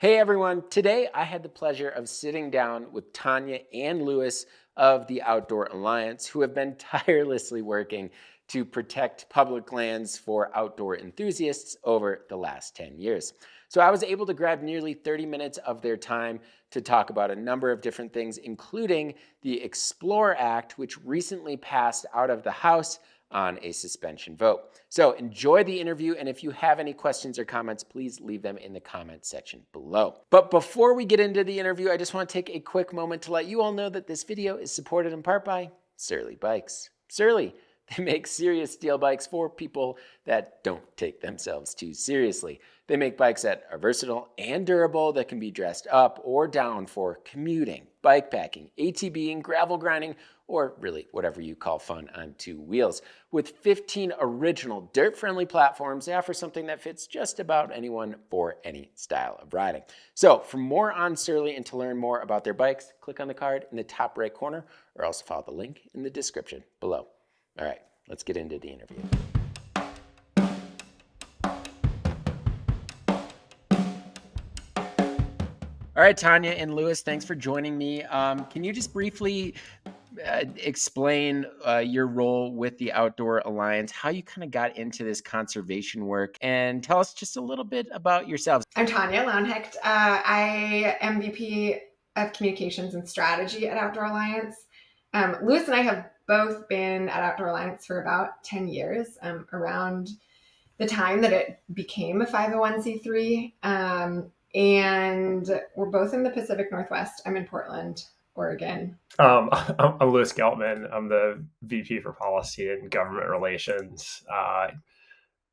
Hey everyone, today I had the pleasure of sitting down with Tanya and Lewis of the Outdoor Alliance, who have been tirelessly working to protect public lands for outdoor enthusiasts over the last 10 years. So I was able to grab nearly 30 minutes of their time to talk about a number of different things, including the Explore Act, which recently passed out of the House on a suspension vote. So enjoy the interview, and if you have any questions or comments, please leave them in the comment section below. But before we get into the interview, I just want to take a quick moment to let you all know that this video is supported in part by Surly Bikes. Surly, they make serious steel bikes for people that don't take themselves too seriously. They make bikes that are versatile and durable, that can be dressed up or down for commuting, bike packing, ATVing, gravel grinding, or really whatever you call fun on two wheels. With 15 original dirt-friendly platforms, they offer something that fits just about anyone for any style of riding. So for more on Surly and to learn more about their bikes, click on the card in the top right corner or also follow the link in the description below. All right, let's get into the interview. All right, Tanya and Lewis, thanks for joining me. Can you just briefly explain your role with the Outdoor Alliance, how you kind of got into this conservation work, and tell us just a little bit about yourselves. I'm Tania Lown-Hecht. I am VP of Communications and Strategy at Outdoor Alliance. Lewis and I have both been at Outdoor Alliance for about 10 years, around the time that it became a 501c3. And we're both in the Pacific Northwest. I'm in Portland, Oregon. I'm Louis Geltman. I'm the VP for Policy and Government Relations.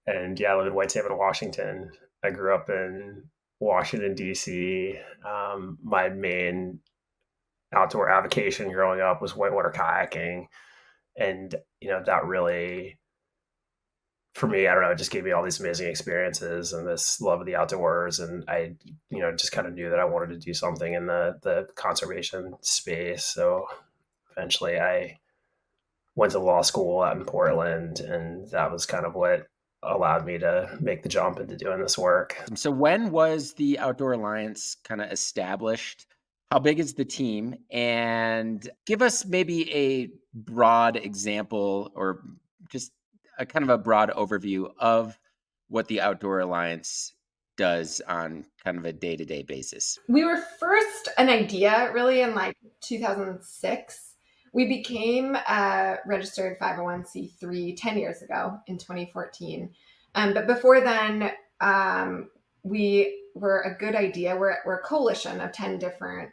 And yeah, I live in Whitehaven, Washington. I grew up in Washington, D.C. My main outdoor avocation growing up was whitewater kayaking. And, that really, for me, I don't know, it just gave me all these amazing experiences and this love of the outdoors. And I, just kind of knew that I wanted to do something in the conservation space. So eventually I went to law school out in Portland, and that was kind of what allowed me to make the jump into doing this work. So when was the Outdoor Alliance kind of established? How big is the team? And give us maybe a broad example or just a kind of a broad overview of what the Outdoor Alliance does on kind of a day-to-day basis. We were first an idea really in like 2006. We became a registered 501c3 10 years ago in 2014. But before then, we were a good idea. We're a coalition of 10 different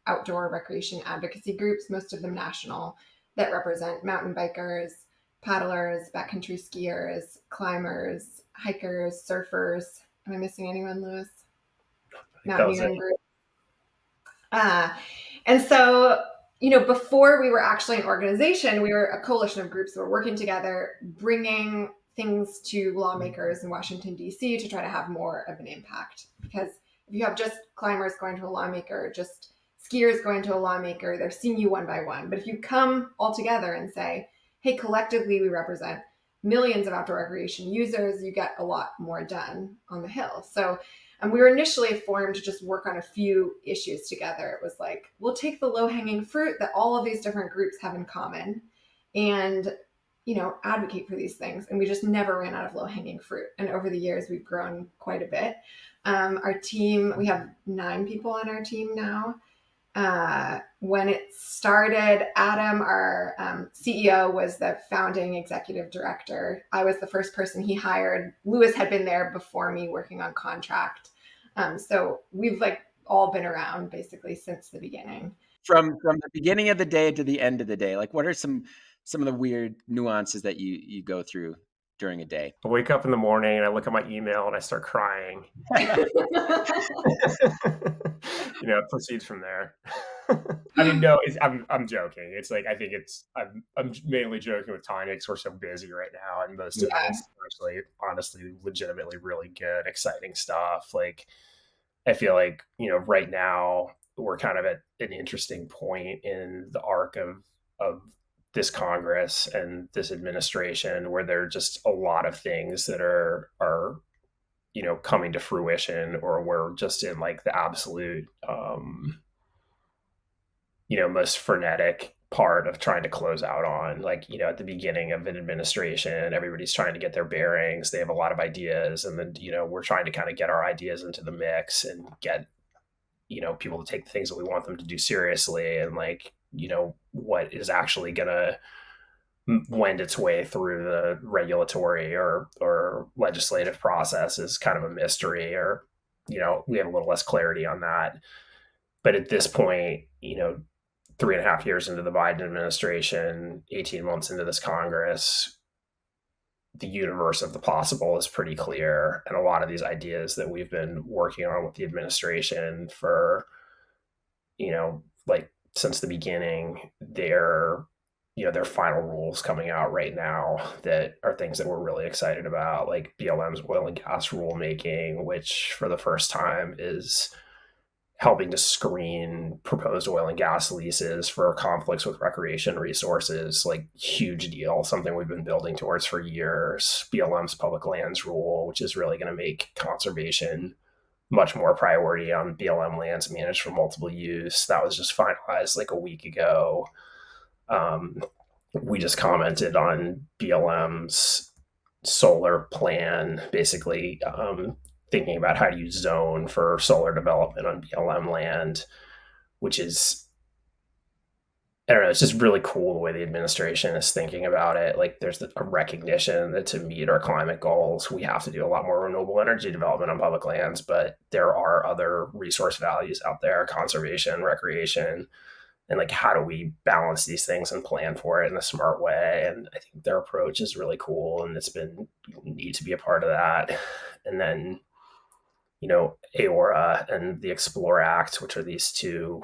outdoor recreation advocacy groups, most of them national, that represent mountain bikers, paddlers, backcountry skiers, climbers, hikers, surfers. Am I missing anyone, Lewis? Mountaineering group. And so, before we were actually an organization, we were a coalition of groups that were working together, bringing things to lawmakers in Washington, D.C. to try to have more of an impact. Because if you have just climbers going to a lawmaker, just skiers going to a lawmaker, they're seeing you one by one. But if you come all together and say, hey, collectively, we represent millions of outdoor recreation users, you get a lot more done on the Hill. So we were initially formed to just work on a few issues together. It was like, we'll take the low-hanging fruit that all of these different groups have in common and, advocate for these things. And we just never ran out of low-hanging fruit. And over the years, we've grown quite a bit. Our team, we have 9 people on our team now. When it started, Adam, our CEO, was the founding executive director. I was the first person he hired. Lewis had been there before me working on contract. So we've all been around basically since the beginning. From the beginning of the day to the end of the day, what are some of the weird nuances that you go through during a day? I wake up in the morning and I look at my email and I start crying. It proceeds from there. I mean, no, I'm joking. It's like, I think I'm mainly joking with Tanya because we're so busy right now, and most of it is actually, honestly, legitimately really good, exciting stuff. I feel like, right now we're kind of at an interesting point in the arc of this Congress and this administration where there are just a lot of things that are coming to fruition, or we're just in like the absolute, most frenetic part of trying to close out on. Like, at the beginning of an administration, everybody's trying to get their bearings. They have a lot of ideas. And then, we're trying to kind of get our ideas into the mix and get, people to take the things that we want them to do seriously. And like, what is actually going to wend its way through the regulatory or legislative process is kind of a mystery, or, we have a little less clarity on that. But at this point, 3.5 years into the Biden administration, 18 months into this Congress, the universe of the possible is pretty clear. And a lot of these ideas that we've been working on with the administration for, like since the beginning, their final rules coming out right now that are things that we're really excited about, like BLM's oil and gas rulemaking, which for the first time is helping to screen proposed oil and gas leases for conflicts with recreation resources. Like, huge deal, something we've been building towards for years. BLM's public lands rule, which is really going to make conservation much more priority on BLM lands managed for multiple use. That was just finalized like a week ago. We just commented on BLM's solar plan, basically thinking about how to use zone for solar development on BLM land, which is, I don't know, it's just really cool the way the administration is thinking about it. Like, there's a recognition that to meet our climate goals, we have to do a lot more renewable energy development on public lands, but there are other resource values out there, conservation, recreation, and like, how do we balance these things and plan for it in a smart way? And I think their approach is really cool, and it's been neat to be a part of that. And then, AORA and the Explore Act, which are these two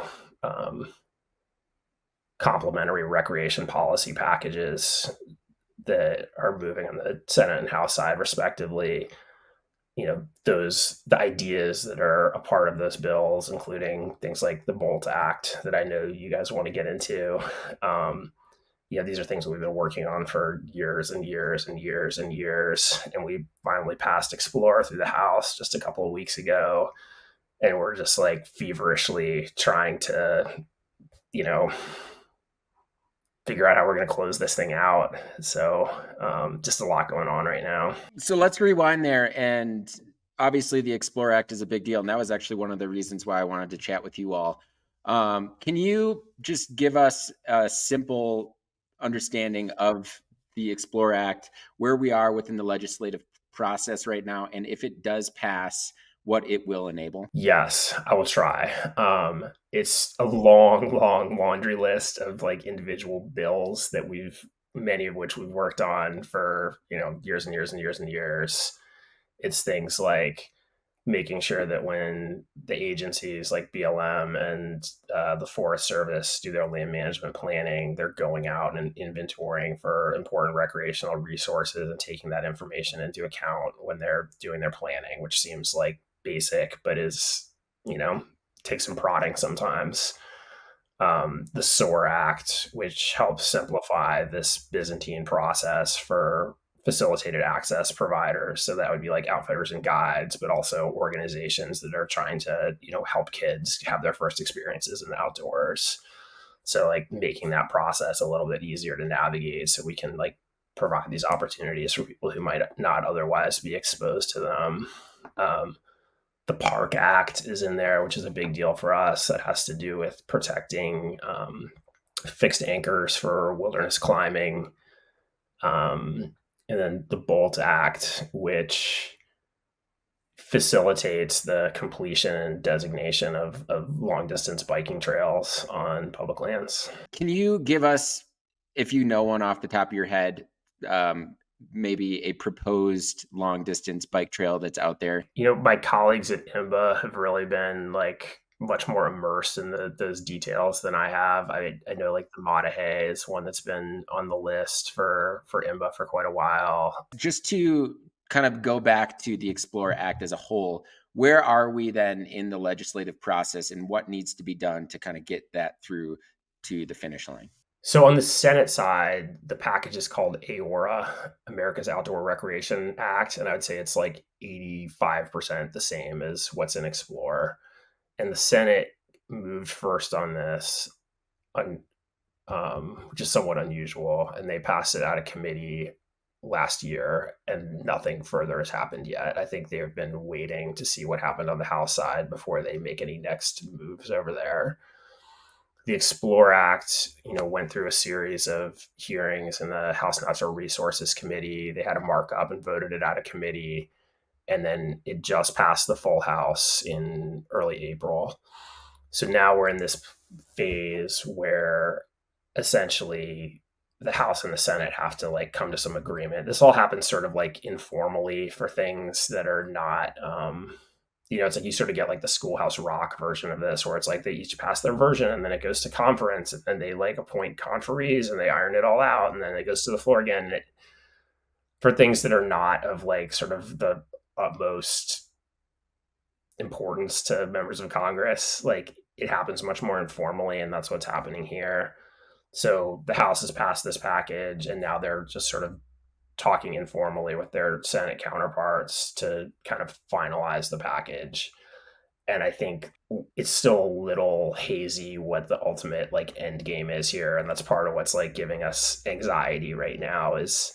complementary recreation policy packages that are moving on the Senate and House side, respectively. The ideas that are a part of those bills, including things like the BOLT Act that I know you guys want to get into. These are things that we've been working on for years and years and years and years. And we finally passed Explore through the House just a couple of weeks ago. And we're just like feverishly trying to, figure out how we're going to close this thing out. So just a lot going on right now. So let's rewind there. And obviously the Explore Act is a big deal. And that was actually one of the reasons why I wanted to chat with you all. Can you just give us a simple understanding of the Explore Act, where we are within the legislative process right now, and if it does pass, what it will enable? Yes, I will try. It's a long, long laundry list of like individual bills that many of which we've worked on for, years and years and years and years. It's things like making sure that when the agencies like BLM and the Forest Service do their land management planning, they're going out and inventorying for important recreational resources and taking that information into account when they're doing their planning, which seems like basic, but is, takes some prodding sometimes. The SOAR Act, which helps simplify this Byzantine process for facilitated access providers. So that would be like outfitters and guides, but also organizations that are trying to, help kids have their first experiences in the outdoors. So like making that process a little bit easier to navigate so we can like provide these opportunities for people who might not otherwise be exposed to them. The Park Act is in there, which is a big deal for us. That has to do with protecting fixed anchors for wilderness climbing. And then the BOLT Act, which facilitates the completion and designation of long distance biking trails on public lands. Can you give us, if you know one off the top of your head, maybe a proposed long distance bike trail that's out there? My colleagues at IMBA have really been like much more immersed in those details than I have. I know like the Mattahay is one that's been on the list for IMBA for quite a while. Just to kind of go back to the Explore Act as a whole, where are we then in the legislative process, and what needs to be done to kind of get that through to the finish line? So on the Senate side, the package is called AORA, America's Outdoor Recreation Act, and I would say it's like 85% the same as what's in Explore. And the Senate moved first on this, on, which is somewhat unusual, and they passed it out of committee last year, and nothing further has happened yet. I think they've been waiting to see what happened on the House side before they make any next moves over there. The Explore Act, went through a series of hearings in the House Natural Resources Committee. They had a markup and voted it out of committee, and then it just passed the full House in early April. So now we're in this phase where essentially the House and the Senate have to like come to some agreement. This all happens sort of like informally for things that are not it's like you sort of get like the Schoolhouse Rock version of this, where it's like they each pass their version and then it goes to conference and then they like appoint conferees and they iron it all out and then it goes to the floor again. For things that are not of like sort of the utmost importance to members of Congress, like it happens much more informally, and that's what's happening here. So the House has passed this package, and now they're just sort of talking informally with their Senate counterparts to kind of finalize the package. And I think it's still a little hazy what the ultimate like end game is here. And that's part of what's like giving us anxiety right now is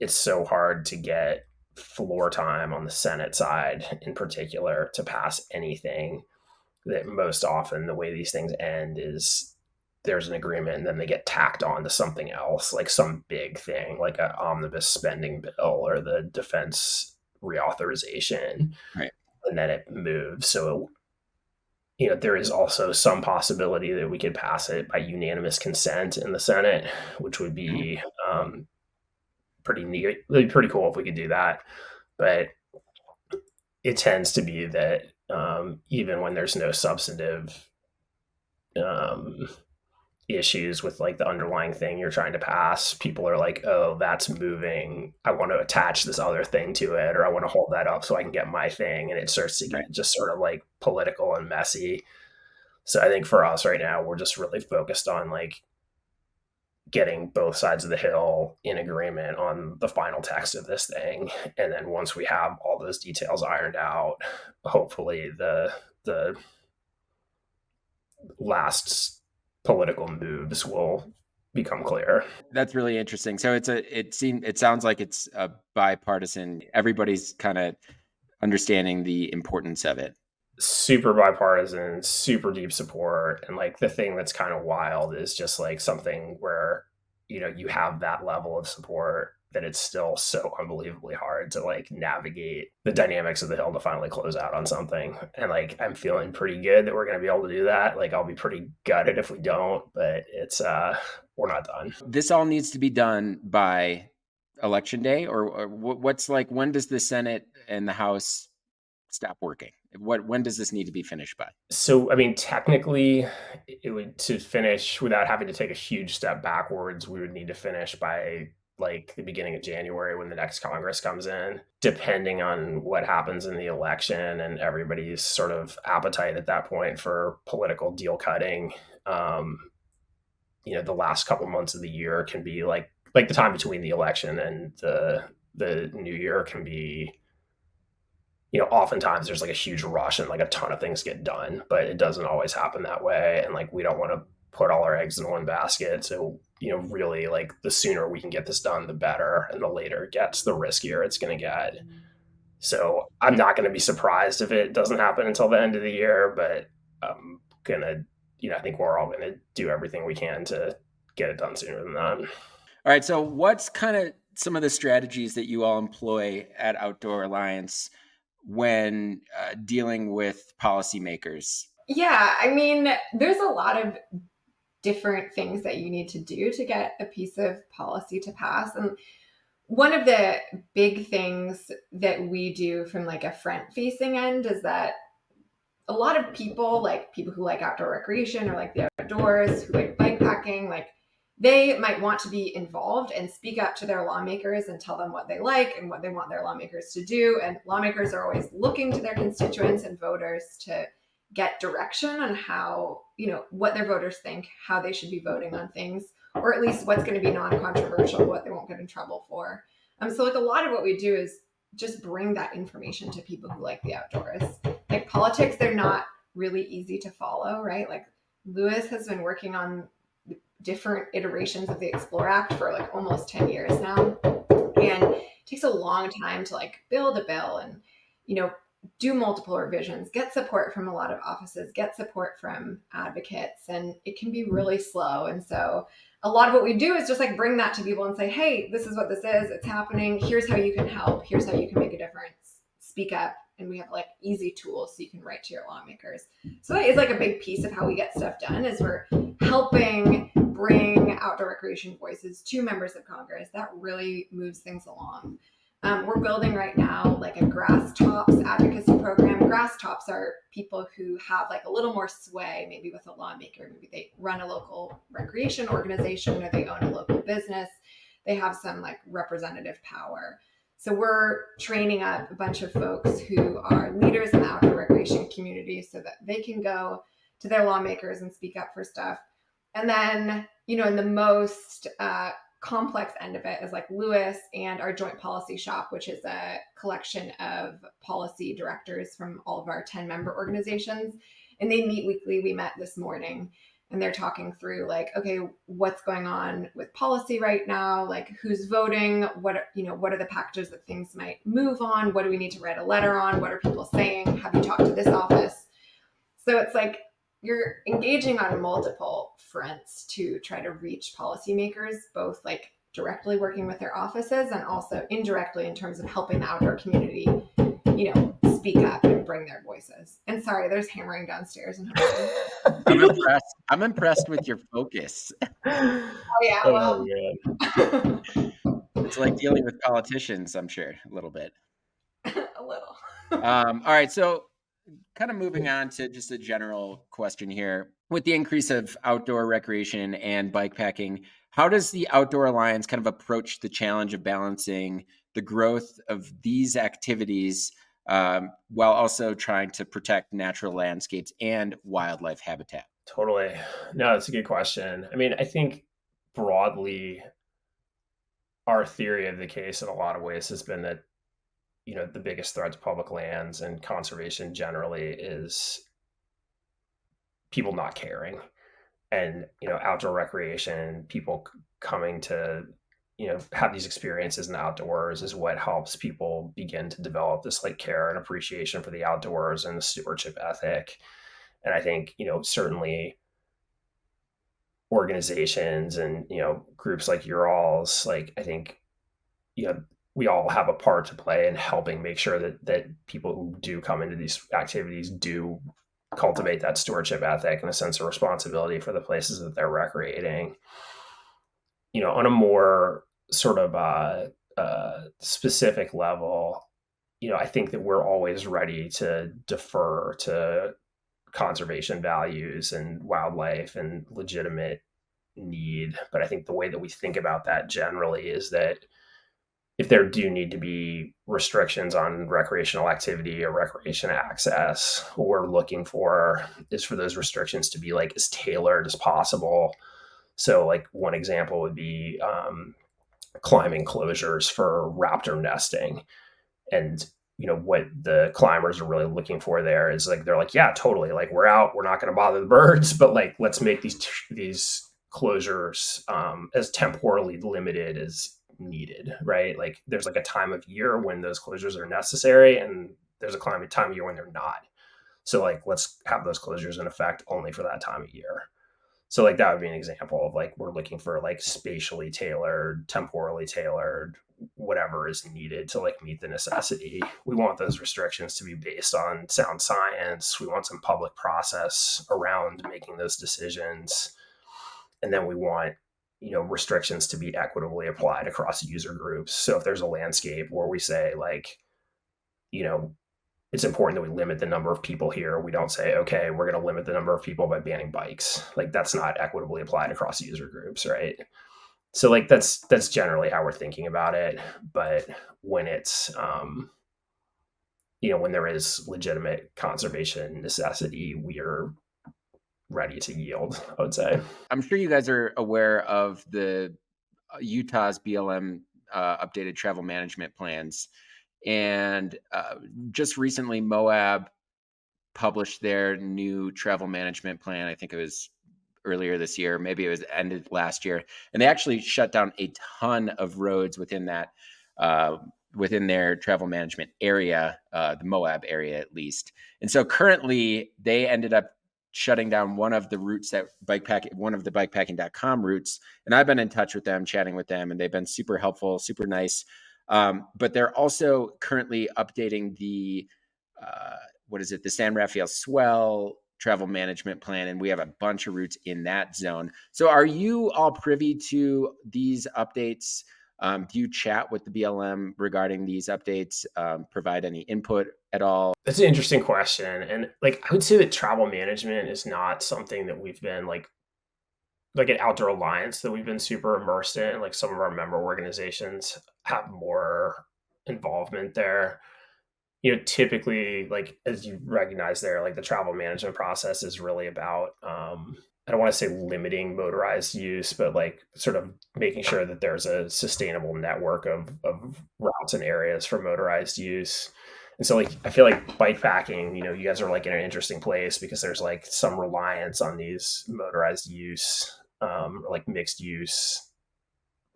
it's so hard to get floor time on the Senate side in particular to pass anything. That most often the way these things end is there's an agreement and then they get tacked on to something else, like some big thing, like an omnibus spending bill or the defense reauthorization. Right. And then it moves. So, there is also some possibility that we could pass it by unanimous consent in the Senate, which would be pretty neat. It'd be pretty cool if we could do that. But it tends to be that even when there's no substantive issues with like the underlying thing you're trying to pass, people are like, oh, that's moving, I want to attach this other thing to it, or I want to hold that up so I can get my thing, and it starts to get just sort of like political and messy. So I think for us right now, we're just really focused on like getting both sides of the hill in agreement on the final text of this thing, and then once we have all those details ironed out, hopefully the last political moves will become clear. That's really interesting. So it sounds like it's a bipartisan. Everybody's kind of understanding the importance of it. Super bipartisan, super deep support. And like the thing that's kind of wild is just like something where, you have that level of support that it's still so unbelievably hard to like navigate the dynamics of the hill to finally close out on something. And like I'm feeling pretty good that we're going to be able to do that. Like I'll be pretty gutted if we don't, but it's we're not done. This all needs to be done by election day, or what's like, when does the Senate and the House stop working? When does this need to be finished by? So, I mean, technically, it would, to finish without having to take a huge step backwards, we would need to finish by like the beginning of January when the next Congress comes in, depending on what happens in the election and everybody's sort of appetite at that point for political deal cutting. The last couple months of the year can be like the time between the election and the new year can be, oftentimes there's like a huge rush and like a ton of things get done, but it doesn't always happen that way. And like, we don't want to put all our eggs in one basket. So, really like the sooner we can get this done, the better. And the later it gets, the riskier it's going to get. So I'm not going to be surprised if it doesn't happen until the end of the year, but I'm going to, I think we're all going to do everything we can to get it done sooner than that. All right. So what's kind of some of the strategies that you all employ at Outdoor Alliance when dealing with policymakers? Yeah, I mean, there's a lot of different things that you need to do to get a piece of policy to pass. And one of the big things that we do from like a front facing end is that a lot of people, like people who like outdoor recreation or like the outdoors, who like bike packing, like they might want to be involved and speak up to their lawmakers and tell them what they like and what they want their lawmakers to do. And lawmakers are always looking to their constituents and voters to get direction on how, what their voters think, how they should be voting on things, or at least what's going to be non-controversial, what they won't get in trouble for. So like a lot of what we do is just bring that information to people who like the outdoors. Like politics, they're not really easy to follow, right? Like Louis has been working on different iterations of the Explore Act for like almost 10 years now. And it takes a long time to like build a bill and, do multiple revisions, get support from a lot of offices, get support from advocates, and it can be really slow. And so a lot of what we do is just like bring that to people and say, hey, this is what this is, it's happening, here's how you can help, here's how you can make a difference, speak up. And we have like easy tools so you can write to your lawmakers. So that is like a big piece of how we get stuff done, is we're helping bring outdoor recreation voices to members of Congress. That really moves things along. We're building right now like a grass tops advocacy program. Grass tops are people who have like a little more sway, maybe with a lawmaker. Maybe they run a local recreation organization or they own a local business. They have some like representative power. So we're training up a bunch of folks who are leaders in the outdoor recreation community so that they can go to their lawmakers and speak up for stuff. And then, in the most complex end of it is like Louis and our joint policy shop, which is a collection of policy directors from all of our 10 member organizations. And they meet weekly. We met this morning and they're talking through like, okay, what's going on with policy right now? Like who's voting? What are the packages that things might move on? What do we need to write a letter on? What are people saying? Have you talked to this office? So it's like, you're engaging on multiple fronts to try to reach policymakers, both like directly working with their offices and also indirectly in terms of helping the outdoor community, speak up and bring their voices. And sorry, there's hammering downstairs. I'm impressed with your focus. Oh yeah, well, it's like dealing with politicians, I'm sure, a little bit. A little. All right, so kind of moving on to just a general question here. With the increase of outdoor recreation and bikepacking, how does the Outdoor Alliance kind of approach the challenge of balancing the growth of these activities while also trying to protect natural landscapes and wildlife habitat? Totally. No, that's a good question. I mean, I think broadly, our theory of the case in a lot of ways has been that the biggest threat to public lands and conservation generally is people not caring. And, outdoor recreation, people coming to, have these experiences in the outdoors is what helps people begin to develop this like care and appreciation for the outdoors and the stewardship ethic. And I think, certainly organizations and, groups like your all's, like, I think, we all have a part to play in helping make sure that people who do come into these activities do cultivate that stewardship ethic and a sense of responsibility for the places that they're recreating. On a more sort of specific level, I think that we're always ready to defer to conservation values and wildlife and legitimate need. But I think the way that we think about that generally is that if there do need to be restrictions on recreational activity or recreation access, what we're looking for is for those restrictions to be like as tailored as possible. So like one example would be climbing closures for raptor nesting. And, what the climbers are really looking for there is like, they're like, yeah, totally. Like we're out, we're not going to bother the birds, but like, let's make these closures as temporally limited as needed, right? Like there's like a time of year when those closures are necessary and there's a time of year when they're not. So like, let's have those closures in effect only for that time of year. So like, that would be an example of like, we're looking for like spatially tailored, temporally tailored, whatever is needed to like meet the necessity. We want those restrictions to be based on sound science. We want some public process around making those decisions. And then we want restrictions to be equitably applied across user groups. So if there's a landscape where we say like, it's important that we limit the number of people here, we don't say, okay, we're going to limit the number of people by banning bikes. Like that's not equitably applied across user groups, right? So like that's generally how we're thinking about it. But when it's when there is legitimate conservation necessity, we're ready to yield, I would say. I'm sure you guys are aware of the Utah's BLM updated travel management plans. And just recently, Moab published their new travel management plan. I think it was earlier this year, maybe it was ended last year, and they actually shut down a ton of roads within that within their travel management area, the Moab area at least. And so currently, they ended up shutting down one of the routes that one of the bikepackingcom routes, and I've been in touch with them, chatting with them, and they've been super helpful, super nice. But they're also currently updating the what is it, the San Rafael Swell travel management plan, and we have a bunch of routes in that zone. So are you all privy to these updates? Do you chat with the BLM regarding these updates? Provide any input at all? That's an interesting question. And like, I would say that travel management is not something that we've been like an outdoor alliance that we've been super immersed in. Like some of our member organizations have more involvement there. Typically, like as you recognize there, like the travel management process is really about, I don't want to say limiting motorized use, but like sort of making sure that there's a sustainable network of routes and areas for motorized use. And so like, I feel like bike packing, you guys are like in an interesting place because there's like some reliance on these motorized use, or like mixed use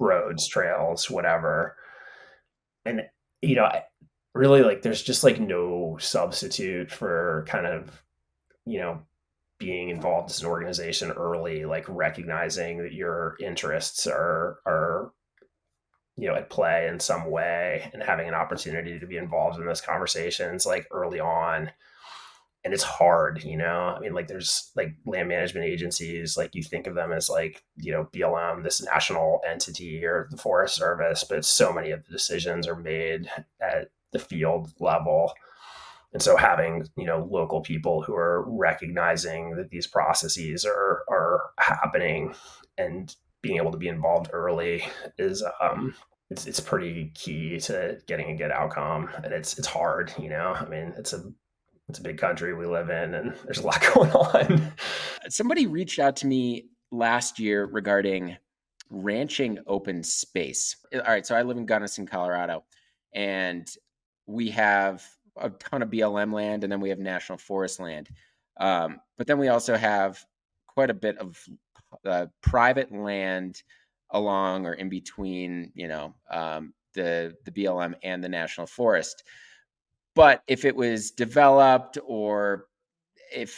roads, trails, whatever. And, really like there's just like no substitute for kind of, you know, being involved as an organization early, like recognizing that your interests are at play in some way and having an opportunity to be involved in those conversations like early on. And it's hard, I mean, like there's like land management agencies, like you think of them as like, BLM, this national entity or the Forest Service, but so many of the decisions are made at the field level. And so having, local people who are recognizing that these processes are happening and being able to be involved early is it's pretty key to getting a good outcome. And it's hard, I mean, it's a big country we live in and there's a lot going on. Somebody reached out to me last year regarding ranching open space. All right, so I live in Gunnison, Colorado, and we have a ton of BLM land, and then we have national forest land. But then we also have quite a bit of private land along or in between, the BLM and the national forest. But if it was developed, or if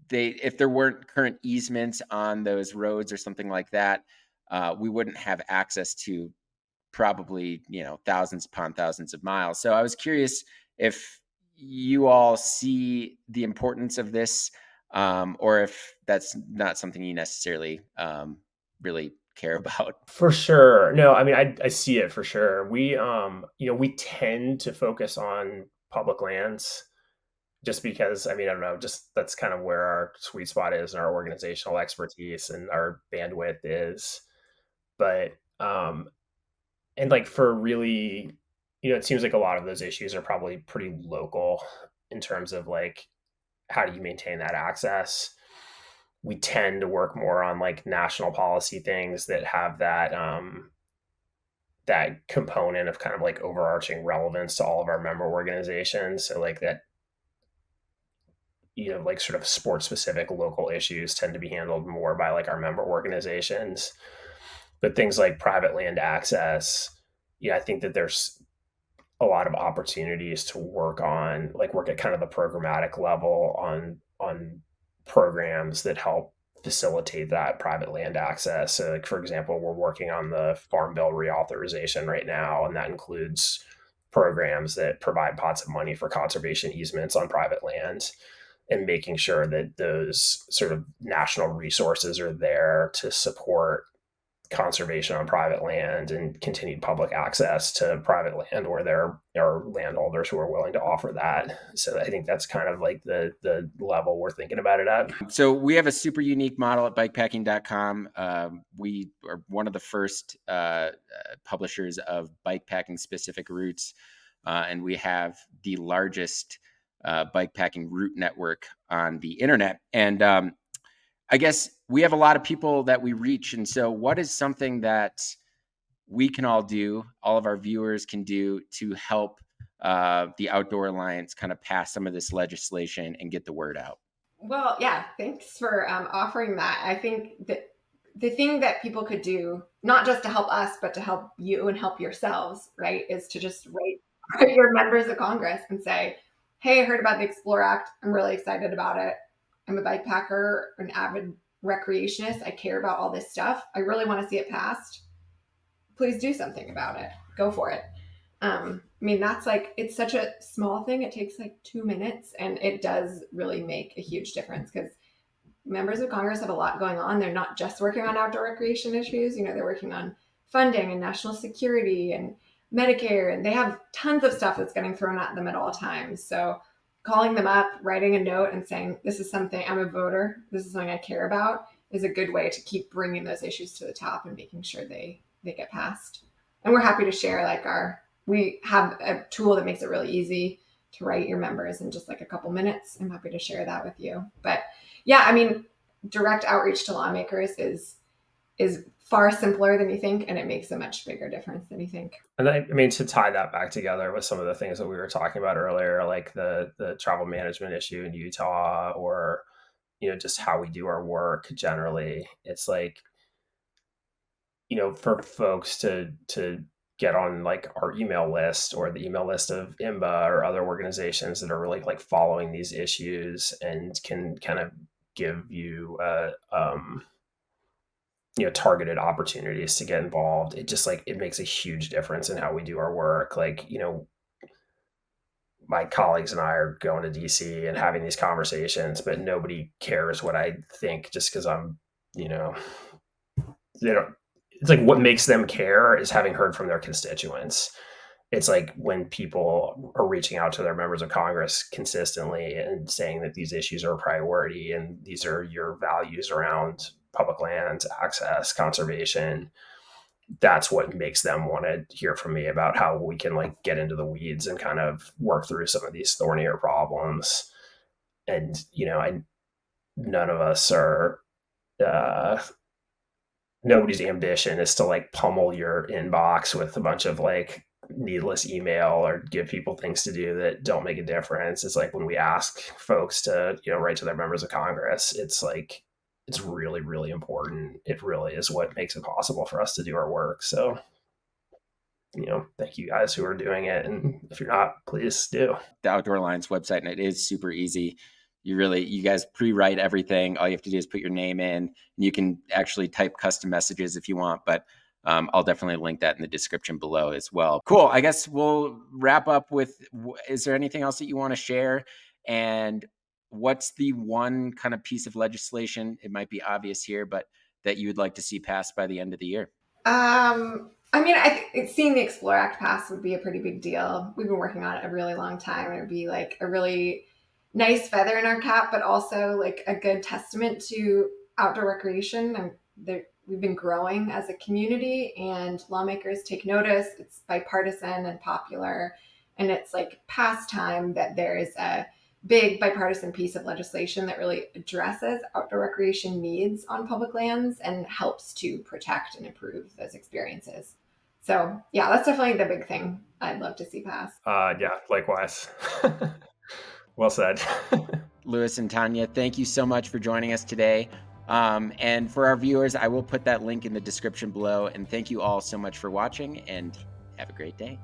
there weren't current easements on those roads or something like that, we wouldn't have access to probably thousands upon thousands of miles. So I was curious if you all see the importance of this, or if that's not something you necessarily really care about. For sure. No, I mean, I see it for sure. We tend to focus on public lands just because, I mean, I don't know, just that's kind of where our sweet spot is and our organizational expertise and our bandwidth is. But, and like for really, it seems like a lot of those issues are probably pretty local in terms of like, how do you maintain that access? We tend to work more on like national policy things that have that component of kind of like overarching relevance to all of our member organizations. So like that, like sort of sport specific local issues tend to be handled more by like our member organizations. But things like private land access, I think that there's a lot of opportunities to work at kind of the programmatic level on programs that help facilitate that private land access. So like, for example, we're working on the Farm Bill reauthorization right now, and that includes programs that provide pots of money for conservation easements on private lands and making sure that those sort of national resources are there to support conservation on private land and continued public access to private land where there are landholders who are willing to offer that. So I think that's kind of like the level we're thinking about it at. So we have a super unique model at bikepacking.com. We are one of the first publishers of bikepacking specific routes, and we have the largest bikepacking route network on the internet. And I guess we have a lot of people that we reach. And so what is something that we can all do, all of our viewers can do to help the Outdoor Alliance kind of pass some of this legislation and get the word out? Well, yeah, thanks for offering that. I think that the thing that people could do, not just to help us, but to help you and help yourselves, right, is to just write your members of Congress and say, hey, I heard about the Explore Act. I'm really excited about it. I'm a bike packer, an avid recreationist. I care about all this stuff. I really want to see it passed. Please do something about it. Go for it. I mean, that's like, it's such a small thing. It takes like 2 minutes, and it does really make a huge difference because members of Congress have a lot going on. They're not just working on outdoor recreation issues. You know, they're working on funding and national security and Medicare, and they have tons of stuff that's getting thrown at them at all times. So calling them up, writing a note and saying, this is something, I'm a voter, this is something I care about, is a good way to keep bringing those issues to the top and making sure they get passed. And we're happy to share we have a tool that makes it really easy to write your members in just like a couple minutes. I'm happy to share that with you. But yeah, I mean, direct outreach to lawmakers is far simpler than you think, and it makes a much bigger difference than you think. And I mean, to tie that back together with some of the things that we were talking about earlier, like the travel management issue in Utah, or, just how we do our work generally, it's like, for folks to get on like our email list or the email list of IMBA or other organizations that are really like following these issues and can kind of give you targeted opportunities to get involved. It just like, it makes a huge difference in how we do our work. Like, my colleagues and I are going to DC and having these conversations, but nobody cares what I think just because I'm, it's like what makes them care is having heard from their constituents. It's like when people are reaching out to their members of Congress consistently and saying that these issues are a priority and these are your values around public lands, access, conservation. That's what makes them want to hear from me about how we can like get into the weeds and kind of work through some of these thornier problems. And, none of us are, nobody's ambition is to like pummel your inbox with a bunch of like needless email or give people things to do that don't make a difference. It's like when we ask folks to, write to their members of Congress, it's like, it's really, really important. It really is what makes it possible for us to do our work. So, thank you guys who are doing it. And if you're not, please do. The Outdoor Alliance website, and it is super easy. You guys pre-write everything. All you have to do is put your name in, and you can actually type custom messages if you want, but I'll definitely link that in the description below as well. Cool. I guess we'll wrap up with, is there anything else that you want to share? And what's the one kind of piece of legislation, it might be obvious here, but that you would like to see passed by the end of the year? I mean, I think seeing the Explore Act pass would be a pretty big deal. We've been working on it a really long time, and it would be like a really nice feather in our cap, but also like a good testament to outdoor recreation. And we've been growing as a community, and lawmakers take notice. It's bipartisan and popular, and it's like past time that there is a big bipartisan piece of legislation that really addresses outdoor recreation needs on public lands and helps to protect and improve those experiences. So yeah, that's definitely the big thing I'd love to see pass. Yeah, likewise. Well said. Louis and Tanya, thank you so much for joining us today. And for our viewers, I will put that link in the description below. And thank you all so much for watching, and have a great day.